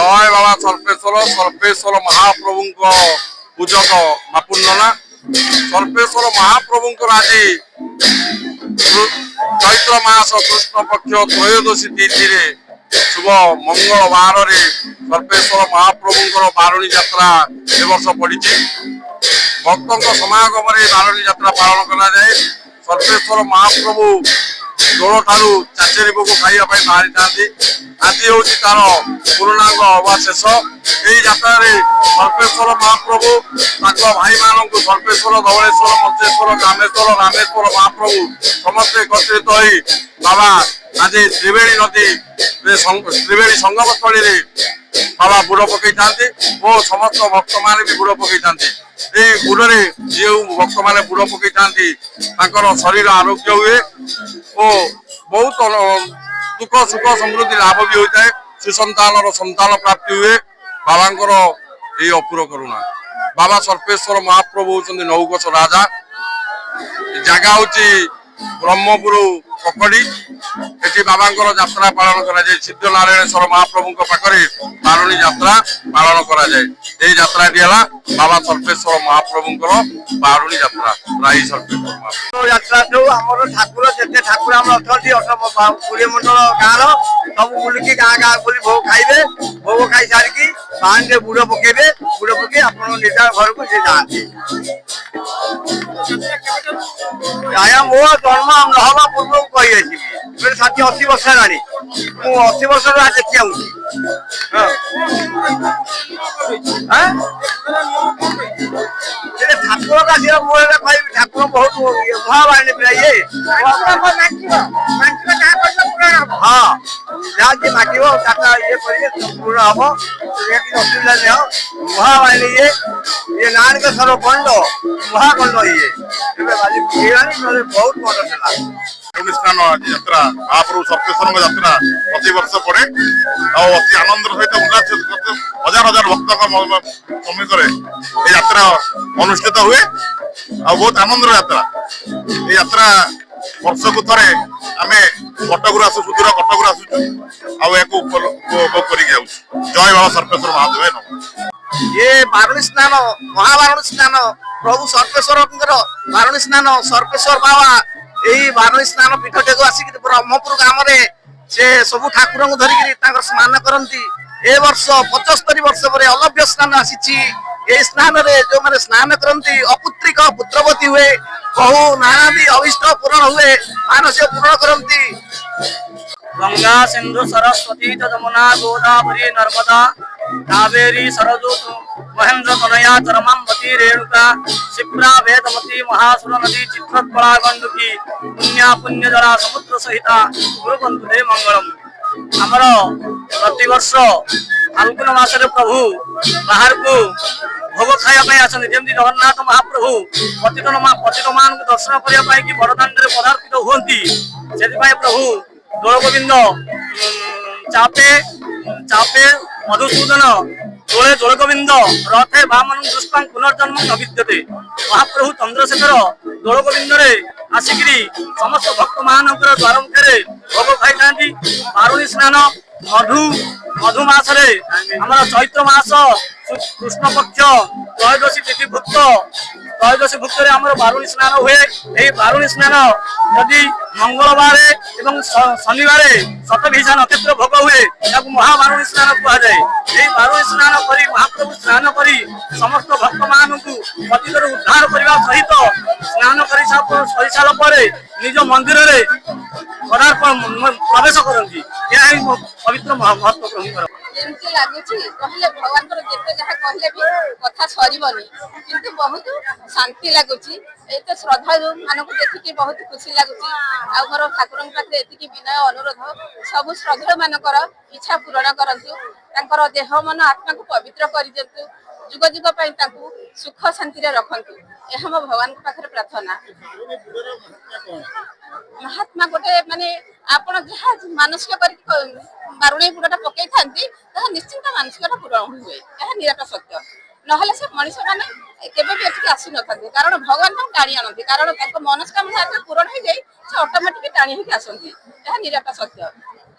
জয় বাবা সর্পেশ্বর সর্পেশ্বর মহাপ্রভুঙ্ক পূজক বাপুন্ননা সর্পেশ্বর মহাপ্রভুঙ্কর আজি চৈত্র মাস কৃষ্ণ পক্ষ ত্রয়োদশী তিথিরে শুভ মঙ্গলবারে সর্পেশ্বর মহাপ্রভুঙ্কর বারুণী যাত্রা এ বর্ষ পড়িছি। ভক্তଙ୍କ ସମାଗମରେ ବାରଣୀ ଯାତ୍ରା ପାଳନ କରାଯାଏ। ସର୍ବେଶ୍ୱର ମହାପ୍ରଭୁ ଦୋଳଠାରୁ ଚାଚେରୀ ଭୋଗ ଖାଇବା ପାଇଁ ବାହାରିଥାନ୍ତି। ଆଜି ହେଉଛି ତାର ପୂର୍ଣ୍ଣାଙ୍ଗ ଅବା ଶେଷ। ଏହି ଯାତ୍ରାରେ ସର୍ବେଶ୍ୱର ମହାପ୍ରଭୁ ତାଙ୍କ ଭାଇମାନଙ୍କୁ ସର୍ବେଶ୍ୱର ଧବଳେଶ୍ୱର ମଞ୍ଚେଶ୍ୱର ଗ୍ରାମେଶ୍ୱର ରାମେଶ୍ୱର ମହାପ୍ରଭୁ ସମସ୍ତେ ଏକତ୍ରିତ ହୋଇ ବାବା ଆଜି ତ୍ରିବେଣୀ ନଦୀ ତ୍ରିବେଣୀ ସଙ୍ଗମସ୍ଥଳୀରେ ବାବା ବୁଡ଼ ପକେଇଥାନ୍ତି ଓ ସମସ୍ତ ଭକ୍ତମାନେ ବି ବୁଡ଼ ପକେଇଥାନ୍ତି। এই বুড়ে যে ভক্ত মানে বুড় পকাই থাকে তাঁর শরীর আরোগ্য হুয়ে ও বহুত দুঃখ সুখ সমৃদ্ধি লাভ বি হয়ে সুসন্তানর সন্তান প্রাপ্তি হুয়ে বাবাঙ্কর এই অপুর করুণা। বাবা সর্পেশ্বর মহাপ্রভু হচ্ছেন নৌকশ রাজা। জায়গা হচ্ছে ব্রহ্মপুর ককড়ি। এটি বাবাঙ্কর যাত্রা পালন করা যায়। সিদ্ধ নারায়ণেশ্বর মহাপ্রভুঙ্ক পাখে বারুণী যাত্রা পালন করা যায়। এই যাত্রাটি হল বাবা সর্পেশ্বর মহাপ্রভুঙ্কর বারুণী যাত্রা। রাই সর্পেশ্বর মহাপ্রভু যাত্রা আমার ঠাকুর যেতে ঠাকুর আমার অনেক পুরী মন্ডল গাঁর সব বুলিকি গাঁ গাঁ বলি ভোগ খাইবে। ভোগ খাই সারিকি বাহানে বুড়ো পকেইবে। বুড়ো পকেই আপনার নিজ ঘরକୁ সে যাতে। আজ্ঞା ମୋ ଜନ୍ମ ନହେବା ପୂର୍ବରୁ କହିଯାଇଛି 60-80 ବର୍ଷ ହେଲାଣି। ମୁଁ 80 ବର୍ଷରୁ ଦେଖି ଆଉଛି। ଠାକୁର ଆସିବ ମୁଁ ଏବେ କହିବି ଠାକୁର ବହୁତ ମହାବାଣୀ ପିଲା ଇଏ। ହଁ ଯାହା ଯିଏ ମାଗିବ ତାକୁ ଇଏ କରିବେ ପୂରଣ ହବ। କିଛି ଅସୁବିଧା ନାହିଁ। ମହାବାଣୀ ଇଏ ନାରାୟଣେଶ୍ୱର ଗଣ୍ଡ ମହାଗଣ୍ଡ ଇଏ ଏବେ ବହୁତ ବଡ ଥିଲା। ସ୍ନାନ ଯାତ୍ରା ମହାପ୍ରଭୁ ସର୍ପେଶ୍ୱରଙ୍କ ଯାତ୍ରା ପ୍ରତିବର୍ଷ ପଡେ ଆଉ ଅତି ଆନନ୍ଦର ସହିତ ହଜାର ହଜାର ଭକ୍ତଙ୍କ ସମ୍ମୁଖରେ এই ଯାତ୍ରା ଅନୁଷ୍ଠିତ ହୁଏ ଆଉ ବହୁତ ଆନନ୍ଦର ଯାତ୍ରା। এই ଯାତ୍ରା ବର୍ଷକୁ ଥରେ ଆମେ କଟକରୁ ଆସୁ ସୁଦୂର କଟକରୁ ଆସୁଛୁ ଆଉ ଏହାକୁ ଉପଭୋଗ କରିକି ଯାଉଛୁ। ଜୟ ବାବା ସର୍ପେଶ୍ୱର ମହାଦେବ ନମଃ। ये बारुणी स्नान महाबारुणी स्नान प्रभु सर्पेश्वर बारुणी स्नान सर्पेश्वर बाबा यही बारुणी स्नान पीठटे को आसिक ब्रह्मपुर ग्राम से सब ठाकुर को धरिकी स्नान करती। ए वर्ष 75 वर्ष पर अलभ्य स्नान आसी। स्नान जो मैंने स्नान करती अपुत्रिक पुत्रवती हुए बहु नाना भी अभिष्ट पूरण हुए मानसिक पूरण करती। गंगा सिंधु सरस्वती जमुना गोदावरी नर्मदा कावेरी सरस्वती महेंद्र तनया चरमावती रेणुका शिप्रा वेदमती महासुर नदी चित्रकला गंडुकी पुण्या पुण्य जला समुद्र सहिता गुरुबंधु दे मंगलम। आमर प्रतिवर्ष फाल्गुन मासरे प्रभु बाहर को भोग खाया आसती। जमी जगन्नाथ महाप्रभु पतित मान दर्शन करने की बड़दाण्ड पदार्पित होती। से प्रभु दोल गोविंद चापे चापे मधुसूदन दोले दोल गोविंद रथे वामन दुष्पां पुनर्जन्म न विद्यते। महाप्रभु चंद्रशेखर दोल गोविंद आसिकी समस्त भक्त मान द्वार मुखे भोग खाई। बारुणी स्नान मधु मासरे आम चैत्र मास कृष्ण पक्ष त्रयोदशी तिथि भुक्त त्रयोदशी भुक्त बारुणी स्नान हुए। यही बारुणी स्नान यदि मंगलवार एवं शनिवार शतभिषा नक्षत्र भोग हुए महाबारुणी स्नान कहुए। यही बारुणी स्नान करी महाप्रभु स्नान करी समस्त भक्त मान पतितर उद्धार करने सहित स्नान कर सारापर निज मंदिर प्रवेश करती। यह पवित्र महत्व प्रभुଙ୍କର। एमती लगुच कहले भगवान जिते जहाँ कहले भी कथा सरबनी किंतु बहुत शांति लगुच। एत श्रद्धालु मानक देखिए बहुत खुशी लगुच। आमर ठाकुर पाखे एति विनय अनुरोध सब श्रद्धालु मानकर इच्छा पूरण करतु देह मन आत्मा को पवित्र कर जुग जुग सुख शांति रखतु। यह मो भगवान पाखे प्रार्थना। महात्मा गोटे माने आपण जहाँ मानसिक कर बारुणी बुड़ाटा पकई था निश्चिंत मानसिकता पूरण हुए। यह निराट सत्य। ना से मनीष मैंने केवे भी एटिक आसी न कारण भगवान को टाणी आनती। कारण मनस्कामना पूरण हो जाए से ऑटोमेटिक टाणी होकर आसती। यह निराट सत्य।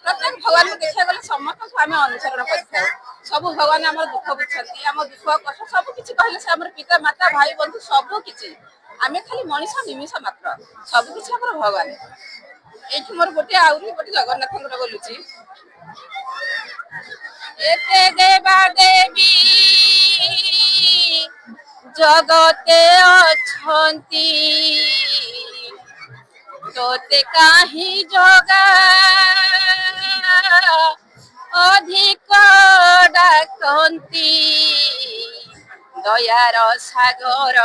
प्रत्येक भगवान को देखा गले समस्त आम अनुसरण कर ସବୁ ଭଗବାନ ଆମର ଦୁଃଖ ବୁଝନ୍ତି, ଆମ ଦୁଃଖ କଷ୍ଟ ସବୁ କିଛି କହିଲେ ସେ ଆମର ପିତା ମାତା ଭାଇ ବନ୍ଧୁ ସବୁ କିଛି। ଆମେ ଖାଲି ମଣିଷ ନିମିଷ ମାତ୍ର, ସବୁ କିଛି ଆମର ଭଗବାନ। ଏଇଠି ମୋର ଆହୁରି ଗୋଟେ ଜଗନ୍ନାଥଙ୍କର ବୋଲୁଛି। ଏତେ ଦେବା ଦେବୀ ଜଗତେ ଅଛନ୍ତି, ତୋତେ କାହିଁ ଜଗା ଅଧିକ ଡାକନ୍ତି। ଦୟାର ସାଗର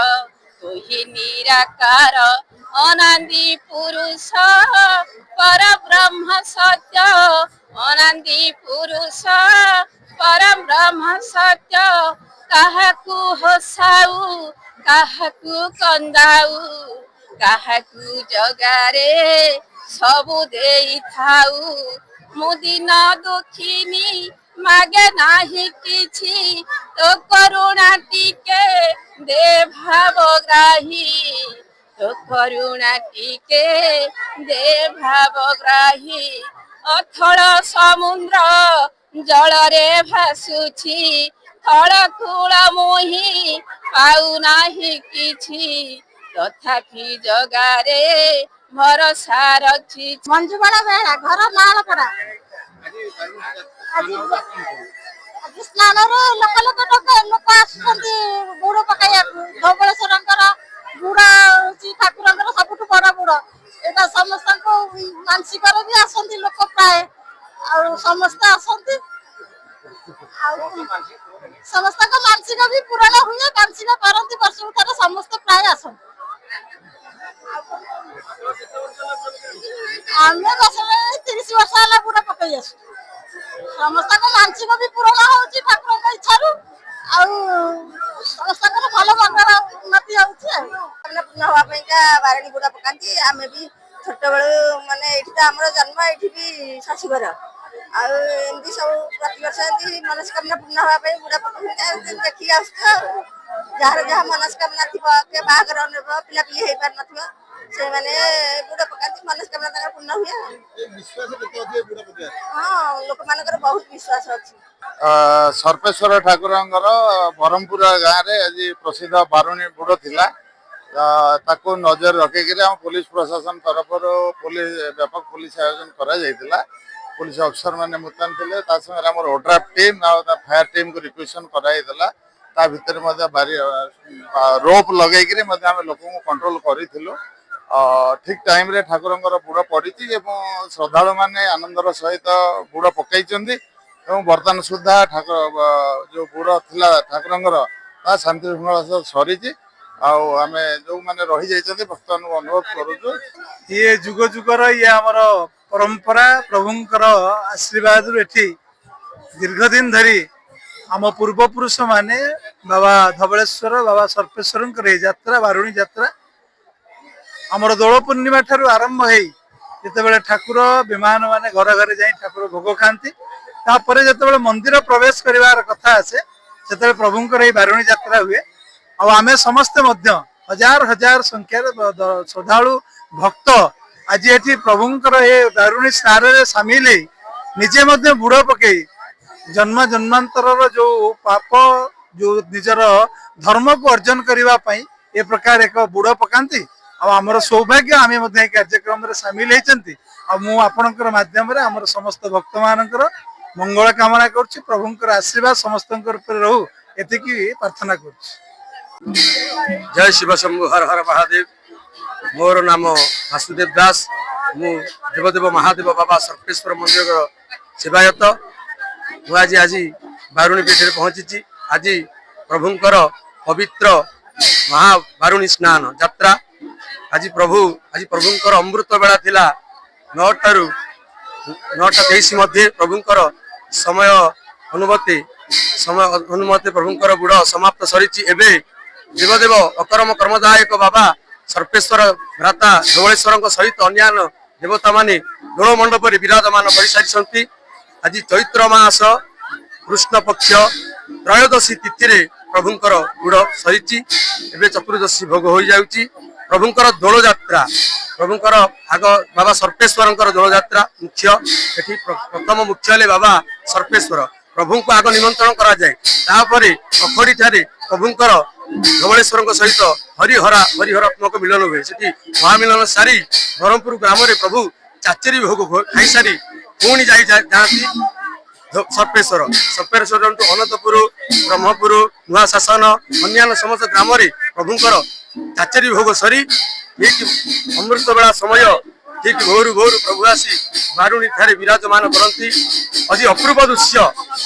ତୁହି ନିରାକାର, ଅନାଦି ପୁରୁଷ ପରବ୍ରହ୍ମ ସତ୍ୟ, ଅନାଦି ପୁରୁଷ ପରବ୍ରହ୍ମ ସତ୍ୟ। କାହାକୁ ହସାଉ କାହାକୁ କନ୍ଦାଉ, କାହାକୁ ଜଗାରେ ସବୁ ଦେଇଥାଉ। ମୁଁ ଦିନ ଦୁଃଖିନୀ ମାଗେ ନାହିଁ କିଛି, ତୋ କରୁଣା ଟିକେ ଦେ ଭାବଗ୍ରାହୀ, ତୋ କରୁଣା ଟିକେ ଦେ ଭାବଗ୍ରାହୀ। ଅଥଳ ସମୁଦ୍ର ଜଳରେ ଭାସୁଛି, ଫଳ ଫୁଳ ମୁହିଁ ପାଉନାହିଁ କିଛି, ତଥାପି ଜଗାରେ ଭରସା ରଖିଛି। ମଞ୍ଜୁବାଳା ବେହେରା, ଘର ନାଳପଡା। ଆଜି ସ୍ନାନରୁ ଲୋକ ଆସୁଛନ୍ତି ବୁଡ ପକାଇବାକୁ। ଧବଳେଶ୍ୱରଙ୍କର ବୁଡ ହଉଛି ଠାକୁରଙ୍କର ସବୁଠୁ ବଡ ବୁଡ। ଏଇଟା ସମସ୍ତଙ୍କୁ ମାନସିକରେ ବି ଆସନ୍ତି ଲୋକ ପ୍ରାୟ, ଆଉ ସମସ୍ତେ ଆସନ୍ତି। ଆଉ ସମସ୍ତଙ୍କ ମାନସିକ ବି ପୂରଣ ହୁଏ, ମାନସିକ କରନ୍ତି ବର୍ଷକୁ ଥରେ, ସମସ୍ତେ ପ୍ରାୟ ଆସନ୍ତି। ଆମେ 30 ବର୍ଷ ହେଲା ବୁଡ ପକେଇ ଆସୁ। ସମସ୍ତଙ୍କ ମାନସିକ ବି ପୂରଣ ହଉଛି ଠାକୁରଙ୍କ ଇଚ୍ଛାରୁ, ଆଉ ସମସ୍ତଙ୍କର ଭଲ ମଙ୍ଗଳ ଉନ୍ନତି ହଉଛି। ଆଉ ପୂର୍ଣ୍ଣ ହବା ପାଇଁକା ବାରେଣୀ ବୁଡ ପକାନ୍ତି। ଆମେ ବି ଛୋଟବେଳୁ ମାନେ ଏଇଠି ତ ଆମର ଜନ୍ମ, ଏଇଠି ବି ଶାଶୁଘର, ଆଉ ଏମିତି ସବୁ ପ୍ରତିବର୍ଷ ଏମିତି ମନସ୍କାମନା ପୂର୍ଣ୍ଣ ହବା ପାଇଁ ବୁଡ ପକାନ୍ତି। ଦେଖିକି ଆସୁଛୁ ଆଉ ଯାହାର ଯାହା ମନସ୍କାମନା ଥିବ, କିଏ ବାହାଘର ନେବ, ପିଲାପିଲି ହେଇପାରୁନଥିବ, ସେମାନେ ବୁଡ ପକାନ୍ତି, ମନସ୍କାମନା ତାଙ୍କର ପୂର୍ଣ୍ଣ ହୁଏ। ହଁ, ଲୋକମାନଙ୍କର ବହୁତ ବିଶ୍ୱାସ ଅଛି। ସର୍ପେଶ୍ୱର ଠାକୁରଙ୍କର ବ୍ରହ୍ମପୁର ଗାଁରେ ଆଜି ପ୍ରସିଦ୍ଧ ବାରୁଣୀ ବୁଡ଼ ଥିଲା। ତାକୁ ନଜର ରଖିକିରି ଆମ ପୋଲିସ ପ୍ରଶାସନ ତରଫରୁ ବ୍ୟାପକ ପୋଲିସ ଆୟୋଜନ କରାଯାଇଥିଲା। ପୋଲିସ ଅଫିସର ମାନେ ମୁତୟନ ଥିଲେ, ତା ସାଙ୍ଗରେ ଆମର ଓଡ୍ରାଫ ଟିମ୍ ଆଉ ଫାୟାର ଟିମ୍କୁ ରିକ୍ୱେସନ୍ କରାଯାଇଥିଲା। ତା ଭିତରେ ମଧ୍ୟ ରୋପ୍ ଲଗେଇକିରି ମଧ୍ୟ ଆମେ ଲୋକଙ୍କୁ କଣ୍ଟ୍ରୋଲ କରିଥିଲୁ। ଠିକ୍ ଟାଇମ୍ରେ ଠାକୁରଙ୍କର ବୁଡ଼ ପଡ଼ିଛି ଏବଂ ଶ୍ରଦ୍ଧାଳୁମାନେ ଆନନ୍ଦର ସହିତ ବୁଡ଼ ପକାଇଛନ୍ତି ଏବଂ ବର୍ତ୍ତମାନ ସୁଦ୍ଧା ଯେଉଁ ବୁଡ଼ ଥିଲା ଠାକୁରଙ୍କର ତା ଶାନ୍ତି ଶୃଙ୍ଖଳା ସହ ସରିଛି। ଆଉ ଆମେ ଯେଉଁମାନେ ରହିଯାଇଛନ୍ତି ବର୍ତ୍ତମାନ ଅନୁରୋଧ କରୁଛୁ, ଇଏ ଯୁଗ ଯୁଗର ଇଏ ଆମର ପରମ୍ପରା, ପ୍ରଭୁଙ୍କର ଆଶୀର୍ବାଦରୁ ଏଠି ଦୀର୍ଘ ଦିନ ଧରି ଆମ ପୂର୍ବପୁରୁଷ ମାନେ ବାବା ଧବଳେଶ୍ୱର, ବାବା ସର୍ପେଶ୍ୱରଙ୍କର ଏଇ ଯାତ୍ରା, ବାରୁଣୀ ଯାତ୍ରା ଆମର ଦୋଳ ପୂର୍ଣ୍ଣିମା ଠାରୁ ଆରମ୍ଭ ହେଇ ଯେତେବେଳେ ଠାକୁର ବିମାନ ମାନେ ଘରେ ଘରେ ଯାଇ ଠାକୁର ଭୋଗ ଖାଆନ୍ତି, ତାପରେ ଯେତେବେଳେ ମନ୍ଦିର ପ୍ରବେଶ କରିବାର କଥା ଆସେ, ସେତେବେଳେ ପ୍ରଭୁଙ୍କର ଏଇ ବାରୁଣୀ ଯାତ୍ରା ହୁଏ। ଆଉ ଆମେ ସମସ୍ତେ ମଧ୍ୟ ହଜାର ହଜାର ସଂଖ୍ୟାରେ ଶ୍ରଦ୍ଧାଳୁ ଭକ୍ତ ଆଜି ଏଠି ପ୍ରଭୁଙ୍କର ଏ ବାରୁଣୀ ସ୍ନାନରେ ସାମିଲ ହେଇ ନିଜେ ମଧ୍ୟ ବୁଡ଼ ପକେଇ ଜନ୍ମ ଜନ୍ମାନ୍ତରର ଯୋଉ ପାପ, ଯୋଉ ନିଜର ଧର୍ମକୁ ଅର୍ଜନ କରିବା ପାଇଁ ଏ ପ୍ରକାର ଏକ ବୁଡ଼ ପକାନ୍ତି। ଆଉ ଆମର ସୌଭାଗ୍ୟ, ଆମେ ମଧ୍ୟ ଏହି କାର୍ଯ୍ୟକ୍ରମରେ ସାମିଲ ହେଇଛନ୍ତି। ଆଉ ମୁଁ ଆପଣଙ୍କର ମାଧ୍ୟମରେ ଆମର ସମସ୍ତ ଭକ୍ତମାନଙ୍କର ମଙ୍ଗଳ କାମନା କରୁଛି। ପ୍ରଭୁଙ୍କର ଆଶୀର୍ବାଦ ସମସ୍ତଙ୍କର ଉପରେ ରହୁ, ଏତିକି ପ୍ରାର୍ଥନା କରୁଛି। ଜୟ ଶିବ ଶମ୍ଭୁ, ହର ହର ମହାଦେବ। ମୋର ନାମ ବାସୁଦେବ ଦାସ। ମୁଁ ଦେବଦେବ ମହାଦେବ ବାବା ସର୍ପେଶ୍ୱର ମନ୍ଦିରର ସେବାୟତ। ମୁଁ ଆଜି ବାରୁଣୀ ପୀଠରେ ପହଞ୍ଚିଛି। ଆଜି ପ୍ରଭୁଙ୍କର ପବିତ୍ର ମହାବାରୁଣୀ ସ୍ନାନ ଯାତ୍ରା। ଆଜି ପ୍ରଭୁଙ୍କର ଅମୃତ ବେଳା ଥିଲା 9ଟାରୁ 9:23 ମଧ୍ୟରେ ପ୍ରଭୁଙ୍କର ସମୟ ଅନୁମତି ପ୍ରଭୁଙ୍କର ବୁଡ଼ ସମାପ୍ତ ସରିଛି। ଏବେ ଦେବଦେବ ଅକରମ କର୍ମଦାୟକ ବାବା ସର୍ପେଶ୍ୱର ଭ୍ରାତା ଧବଳେଶ୍ୱରଙ୍କ ସହିତ ଅନ୍ୟାନ୍ୟ ଦେବତାମାନେ ଦୋଳ ମଣ୍ଡପରେ ବିରାଜମାନ କରିସାରିଛନ୍ତି। ଆଜି ଚୈତ୍ର ମାସ କୃଷ୍ଣ ପକ୍ଷ ତ୍ରୟୋଦଶୀ ତିଥିରେ ପ୍ରଭୁଙ୍କର ବୁଡ଼ ସରିଛି। ଏବେ ଚତୁର୍ଦ୍ଦଶୀ ଭୋଗ ହୋଇଯାଉଛି। ପ୍ରଭୁଙ୍କର ଦୋଳଯାତ୍ରା, ପ୍ରଭୁଙ୍କର ଆଗ ବାବା ସର୍ପେଶ୍ୱରଙ୍କର ଦୋଳଯାତ୍ରା ମୁଖ୍ୟ। ଏଠି ପ୍ରଥମ ମୁଖ୍ୟ ହେଲେ ବାବା ସର୍ପେଶ୍ୱର। ପ୍ରଭୁଙ୍କୁ ଆଗ ନିମନ୍ତ୍ରଣ କରାଯାଏ। ତାପରେ ଅଖଡି ଠାରେ ପ୍ରଭୁଙ୍କର ଧବଳେଶ୍ୱରଙ୍କ ସହିତ ହରିହରାତ୍ମକ ମିଳନ ହୁଏ। ସେଠି ମହାମିଳନ ସାରି ବ୍ରହ୍ମପୁର ଗ୍ରାମରେ ପ୍ରଭୁ ଚାଚେରୀ ଭୋଗ ଖାଇସାରି ପୁଣି ଯାଆନ୍ତି ସର୍ପେଶ୍ୱରଠୁ ଅନନ୍ତପୁର, ବ୍ରହ୍ମପୁର, ନୂଆ ଶାସନ ଅନ୍ୟାନ୍ୟ ସମସ୍ତ ଗ୍ରାମରେ ପ୍ରଭୁଙ୍କର ଚାଚେରୀ ଭୋଗ ସରି ଠିକ ଅମୃତ ବେଳା ସମୟ ଠିକ ଭୋରୁ ପ୍ରଭୁ ଆସି ବାରୁଣୀ ଠାରେ ବିରାଜମାନ କରନ୍ତି। ଅତି ଅପୂର୍ବ ଦୃଶ୍ୟ।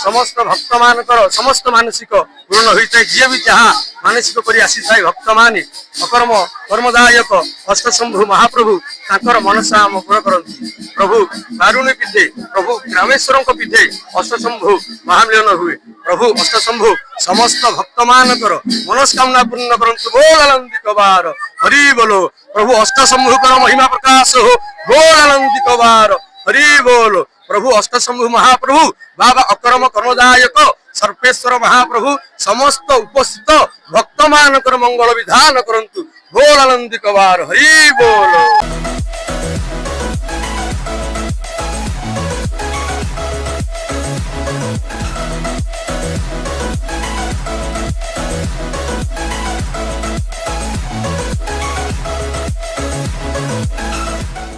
ସମସ୍ତ ଭକ୍ତ ମାନଙ୍କର ସମସ୍ତ ମାନସିକ ପୂରଣ ହୋଇଥାଏ। ଯିଏ ବି ଯାହା ମାନସିକ କରି ଆସିଥାଏ ଭକ୍ତମାନେ କର୍ମଦାୟକ ଅଷ୍ଟଶମ୍ଭୁ ମହାପ୍ରଭୁ ତାଙ୍କର ମନସ୍କାମନା ପୂରଣ କରନ୍ତି। ପ୍ରଭୁ ବାରୁଣୀ ପୀଠେ ପ୍ରଭୁ ଗ୍ରାମେଶ୍ୱରଙ୍କ ପୀଠେ ଅଷ୍ଟଶମ୍ଭୁ ମହାମିଳନ ହୁଏ। ପ୍ରଭୁ ଅଷ୍ଟଶମ୍ଭୁ ସମସ୍ତ ଭକ୍ତ ମାନଙ୍କର ମନସ୍କାମନା ପୂର୍ଣ୍ଣ କରନ୍ତୁ। ବୋଲ ଆନନ୍ଦିତ ବାର ହରି ବୋଲ। ପ୍ରଭୁ ଅଷ୍ଟଶମ୍ଭୁଙ୍କର ମହିମା ପ୍ରକାଶ ହୋ। ବୋଲ ଆନନ୍ଦିତ ବାର ହରି ବୋଲ। ପ୍ରଭୁ ଅଷ୍ଟଶମ୍ଭୁ ମହାପ୍ରଭୁ ବାବା ଅକରମ କର୍ମଦାୟକ ସର୍ପେଶ୍ୱର ମହାପ୍ରଭୁ ସମସ୍ତ ଉପସ୍ଥିତ ଭକ୍ତ ମାନଙ୍କର ମଙ୍ଗଳ ବିଧାନ କରନ୍ତୁ। ବୋଲ ଆନନ୍ଦିତ ବାର ହରି ବୋଲ।